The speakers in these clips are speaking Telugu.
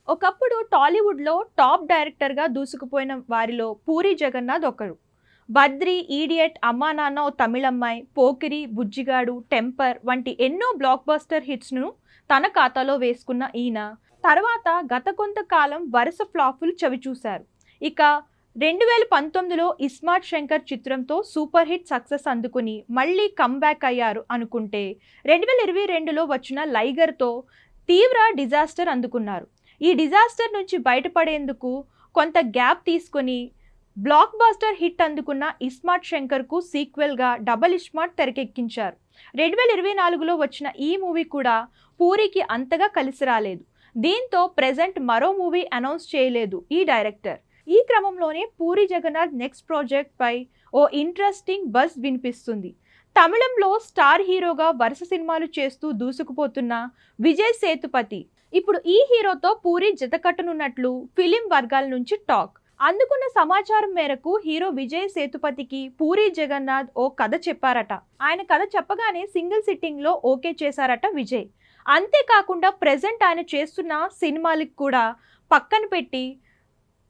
ఒకప్పుడు టాలీవుడ్‌లో టాప్ డైరెక్టర్‌గా దూసుకుపోయిన వారిలో పూరి జగన్నాథ్ ఒకరు. 'బద్రి', 'ఈడియట్', 'అమ్మా నాన్న ఓ తమిళమ్మాయి', 'పోకిరి', 'బుజ్జిగాడు', 'టెంపర్' వంటి ఎన్నో బ్లాక్ బస్టర్ హిట్స్‌ను తన ఖాతాలో వేసుకున్న ఈయన, తర్వాత గత కొంతకాలం వరుస ఫ్లాపులు చవిచూశారు. ఇక 2019లో 'ఇస్మార్ట్ శంకర్' చిత్రంతో సూపర్ హిట్ సక్సెస్ అందుకుని మళ్ళీ కమ్‌బ్యాక్ అయ్యారు అనుకుంటే, 2022లో వచ్చిన 'లైగర్'తో తీవ్ర డిజాస్టర్ అందుకున్నారు. ఈ డిజాస్టర్ నుంచి బయటపడేందుకు కొంత గ్యాప్ తీసుకొని బ్లాక్ బస్టర్ హిట్ అందుకున్న 'ఇస్మార్ట్ శంకర్'కు సీక్వెల్‌గా 'డబుల్ ఇస్మార్ట్' తెరకెక్కించారు. 2024లో వచ్చిన ఈ మూవీ కూడా పూరికి అంతగా కలిసి రాలేదు. దీంతో ప్రెజెంట్ మరో మూవీ అనౌన్స్ చేయలేదు ఈ డైరెక్టర్. ఈ క్రమంలోనే పూరి జగన్నాథ్ నెక్స్ట్ ప్రాజెక్ట్ పై ఓ ఇంట్రెస్టింగ్ బజ్ వినిపిస్తుంది. తమిళంలో స్టార్ హీరోగా వరుస సినిమాలు చేస్తూ దూసుకుపోతున్న విజయ్ సేతుపతి ఇప్పుడు ఈ హీరోతో పూరి జతకట్టనున్నట్లు ఫిలిం వర్గాల నుంచి టాక్. అందుకున్న సమాచారం మేరకు హీరో విజయ్ సేతుపతికి పూరి జగన్నాథ్ ఓ కథ చెప్పారట. ఆయన కథ చెప్పగానే సింగిల్ సిట్టింగ్ లో ఓకే చేశారట విజయ్. అంతేకాకుండా ప్రెజెంట్ ఆయన చేస్తున్న సినిమాలకు కూడా పక్కన పెట్టి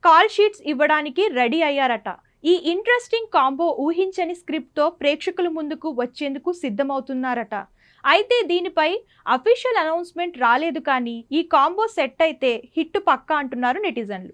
కాల్ షీట్స్ ఇవ్వడానికి రెడీ అయ్యారట. ఈ ఇంట్రెస్టింగ్ కాంబో ఊహించని స్క్రిప్ట్తో ప్రేక్షకుల ముందుకు వచ్చేందుకు సిద్ధమవుతున్నారట. అయితే దీనిపై అఫీషియల్ అనౌన్స్మెంట్ రాలేదు, కానీ ఈ కాంబో సెట్ అయితే హిట్ పక్కా అంటున్నారు నెటిజన్లు.